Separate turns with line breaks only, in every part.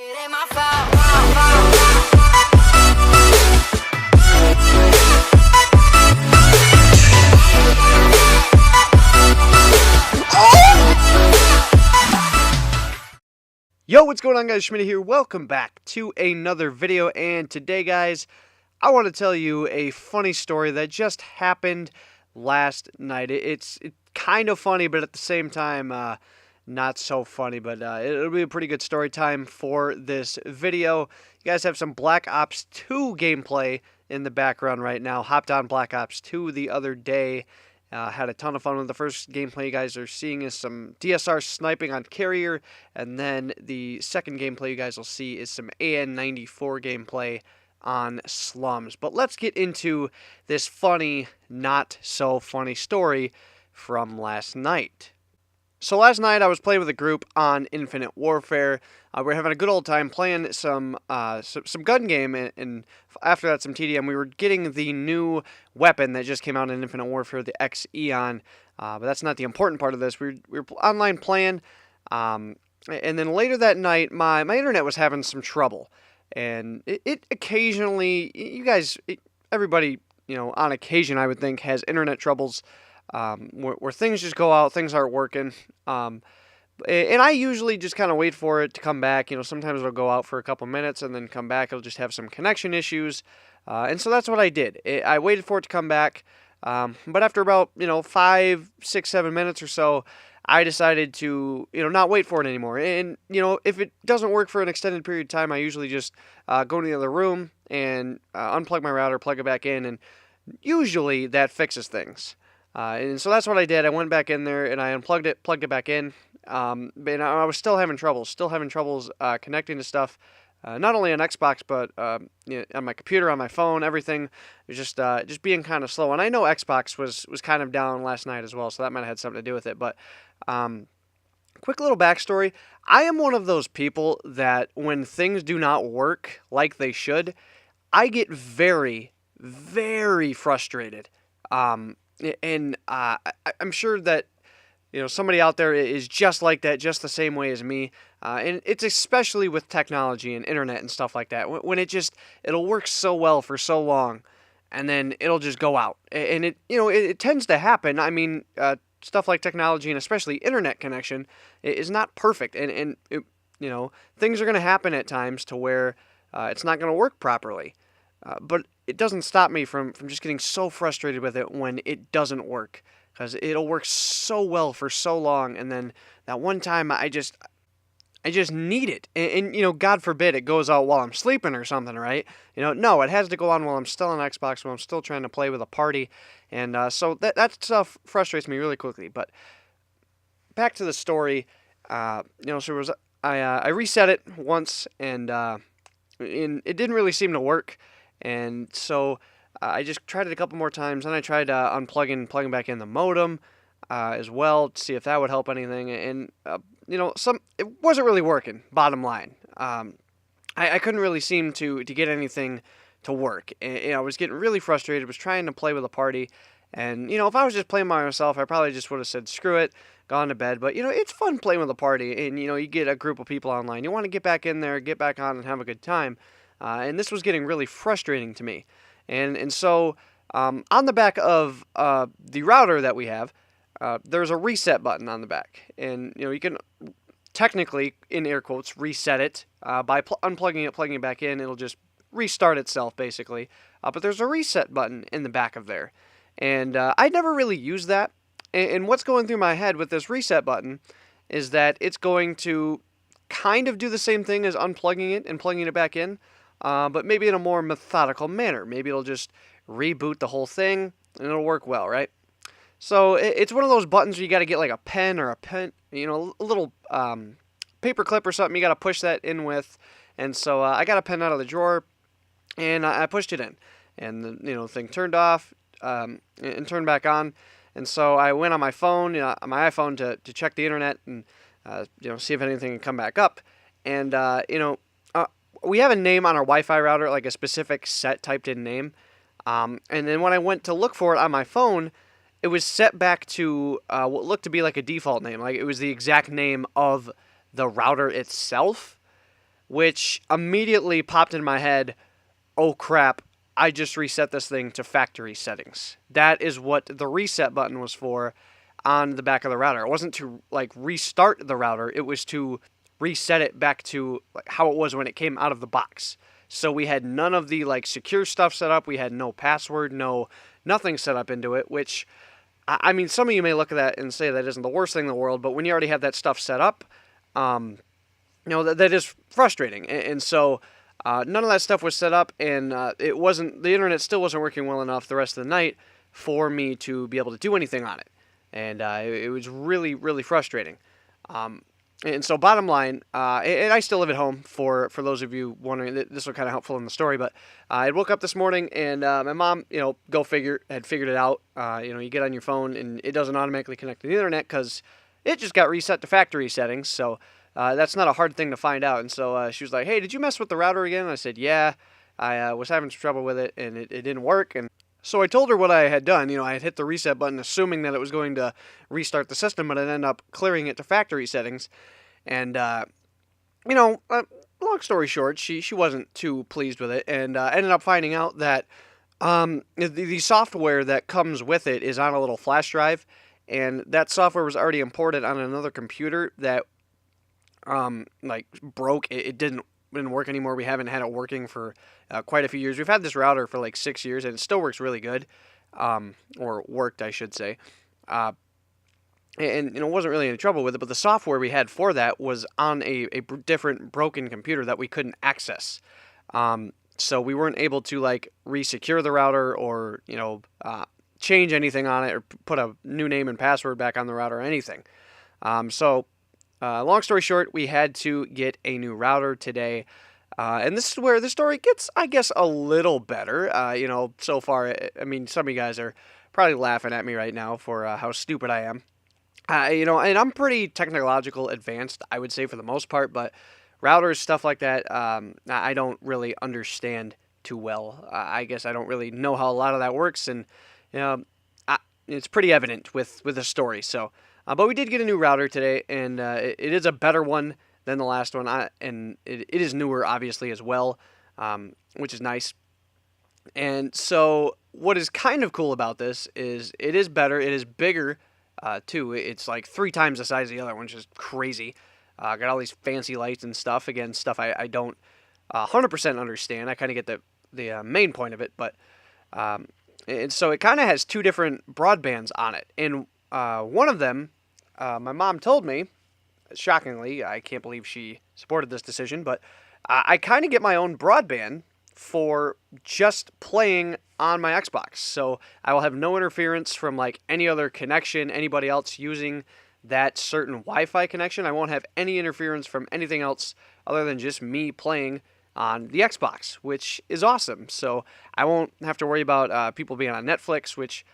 Yo, what's going on, guys? Schmidt here. Welcome back to another video, and today, guys, I want to tell you a funny story that just happened last night. It's kind of funny, but at the same time, not so funny, but it'll be a pretty good story time for this video. You guys have some Black Ops 2 gameplay in the background right now. Hopped on Black Ops 2 the other day. Had a ton of fun with the first gameplay you guys are seeing is some DSR sniping on carrier, and then the second gameplay you guys will see is some AN94 gameplay on slums. But let's get into this funny, not so funny story from last night. So last night I was playing with a group on Infinite Warfare. We were having a good old time playing some gun game, and after that some TDM. We were getting the new weapon that just came out in Infinite Warfare, the X-Eon. But that's not the important part of this. We were online playing, and then later that night my internet was having some trouble. And it occasionally, everybody, on occasion I would think has internet troubles. Where things just go out, things aren't working, and I usually just kind of wait for it to come back. Sometimes it'll go out for a couple minutes and then come back. It'll just have some connection issues, and so that's what I did. I waited for it to come back, but after about 5, 6, 7 minutes or so, I decided to not wait for it anymore. And if it doesn't work for an extended period of time, I usually just go to the other room and unplug my router, plug it back in, and usually that fixes things. And so that's what I did. I went back in there and I unplugged it, plugged it back in. And I was still having troubles connecting to stuff. Not only on Xbox, but on my computer, on my phone, everything was just being kind of slow. And I know Xbox was kind of down last night as well, so that might have had something to do with it. But quick little backstory: I am one of those people that when things do not work like they should, I get very, very frustrated. And I'm sure that somebody out there is just like that, just the same way as me. And it's especially with technology and internet and stuff like that. When it'll work so well for so long, and then it'll just go out. And it tends to happen. I mean, stuff like technology and especially internet connection is not perfect. And things are going to happen at times to where it's not going to work properly. But it doesn't stop me from just getting so frustrated with it when it doesn't work, because it'll work so well for so long, and then that one time I just need it, and God forbid it goes out while I'm sleeping or something, right? No, it has to go on while I'm still on Xbox, while I'm still trying to play with a party, and so that stuff frustrates me really quickly. But back to the story, so I reset it once, and it didn't really seem to work. And so I just tried it a couple more times, and I tried plugging back in the modem as well to see if that would help anything. And it wasn't really working. Bottom line, I couldn't really seem to get anything to work. And I was getting really frustrated. Was trying to play with a party, and if I was just playing by myself, I probably just would have said screw it, gone to bed. But it's fun playing with a party, and you get a group of people online. You want to get back in there, get back on, and have a good time. And this was getting really frustrating to me. And so on the back of the router that we have, there's a reset button on the back. And you can technically, in air quotes, reset it by unplugging it, plugging it back in. It'll just restart itself, basically. But there's a reset button in the back of there. And I never really used that. And what's going through my head with this reset button is that it's going to kind of do the same thing as unplugging it and plugging it back in. But maybe in a more methodical manner. Maybe it'll just reboot the whole thing, and it'll work well, right? So it's one of those buttons where you got to get like a pen or a little paper clip or something you got to push that in with. And so I got a pen out of the drawer, and I pushed it in. And the thing turned off and turned back on. And so I went on my phone, on my iPhone, to check the internet and see if anything can come back up. And we have a name on our Wi-Fi router, like a specific set typed in name. And then when I went to look for it on my phone, it was set back to what looked to be like a default name. Like it was the exact name of the router itself. which immediately popped in my head, oh crap, I just reset this thing to factory settings. That is what the reset button was for on the back of the router. It wasn't to like restart the router, it was to reset it back to like how it was when it came out of the box. So we had none of the like secure stuff set up. We had no password, nothing set up into it, which I mean, some of you may look at that and say that isn't the worst thing in the world, but when you already have that stuff set up, that is frustrating. And so none of that stuff was set up, and the internet still wasn't working well enough the rest of the night for me to be able to do anything on it. And it was really, really frustrating. And so bottom line, and I still live at home for those of you wondering, this will kind of helpful in the story, but I woke up this morning and my mom, go figure, had figured it out. You get on your phone and it doesn't automatically connect to the internet because it just got reset to factory settings. So that's not a hard thing to find out. And so she was like, hey, did you mess with the router again? And I said, yeah, I was having some trouble with it and it didn't work. And so I told her what I had done. I had hit the reset button assuming that it was going to restart the system, but it ended up clearing it to factory settings. And, long story short, she wasn't too pleased with it and ended up finding out that the software that comes with it is on a little flash drive, and that software was already imported on another computer that broke. It didn't work anymore. We haven't had it working for quite a few years. We've had this router for like 6 years, and it still works really good, or worked, I should say. And wasn't really any trouble with it, but the software we had for that was on a different broken computer that we couldn't access. So we weren't able to like resecure the router or change anything on it or put a new name and password back on the router or anything. So long story short, we had to get a new router today. And this is where the story gets, I guess, a little better. So far, I mean, some of you guys are probably laughing at me right now for how stupid I am. And I'm pretty technological advanced, I would say, for the most part, but routers, stuff like that, I don't really understand too well. I guess I don't really know how a lot of that works, and it's pretty evident with the story. So, but we did get a new router today, and it is a better one than the last one, and it is newer, obviously, as well, which is nice. And so what is kind of cool about this is it is better, it is bigger, too. It's like 3 times the size of the other one, which is crazy. Got all these fancy lights and stuff. Again, stuff I don't 100% understand. I kind of get the main point of it, but and so it kind of has 2 different broadbands on it. And one of them, my mom told me, shockingly, I can't believe she supported this decision, but I kind of get my own broadband for just playing on my Xbox. So I will have no interference from like any other connection, anybody else using that certain Wi-Fi connection. I won't have any interference from anything else other than just me playing on the Xbox, which is awesome. So I won't have to worry about people being on Netflix, which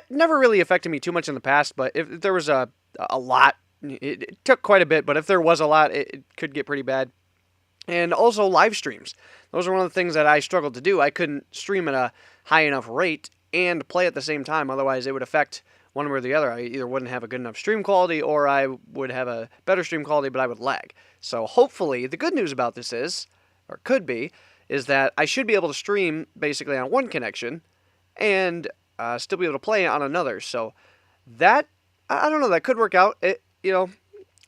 never really affected me too much in the past, but if there was a lot, it took quite a bit, but if there was a lot, it could get pretty bad. And also live streams. Those are one of the things that I struggled to do. I couldn't stream at a high enough rate and play at the same time. Otherwise, it would affect one way or the other. I either wouldn't have a good enough stream quality or I would have a better stream quality, but I would lag. So hopefully, the good news about this is, or could be, is that I should be able to stream basically on one connection and still be able to play on another. So that, I don't know, that could work out.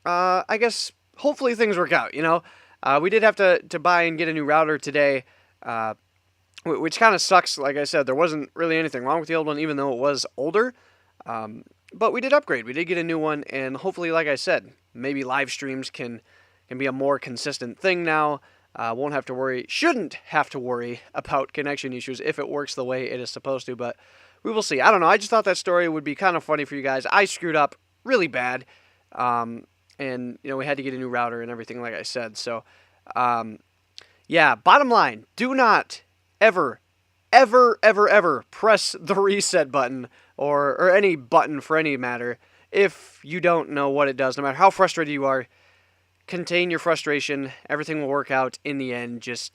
I guess hopefully things work out, We did have to buy and get a new router today, which kind of sucks. Like I said, there wasn't really anything wrong with the old one, even though it was older. But we did upgrade. We did get a new one, and hopefully, like I said, maybe live streams can be a more consistent thing now. Shouldn't have to worry about connection issues if it works the way it is supposed to, but we will see. I don't know. I just thought that story would be kind of funny for you guys. I screwed up really bad. And, we had to get a new router and everything, like I said. So, bottom line, do not ever, ever, ever, ever press the reset button or any button for any matter if you don't know what it does. No matter how frustrated you are, contain your frustration. Everything will work out in the end. Just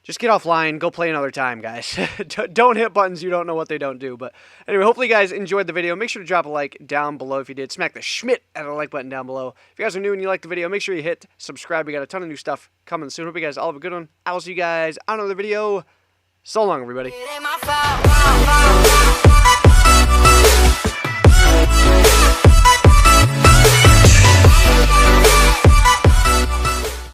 just get offline, go play another time, guys. Don't hit buttons you don't know what they don't do. But anyway, hopefully you guys enjoyed the video. Make sure to drop a like down below if you did. Smack the Schmidt out of the like button down below. If you guys are new and you like the video, make sure you hit subscribe. We got a ton of new stuff coming soon. Hope you guys all have a good one. I will see you guys on another video. So long, everybody.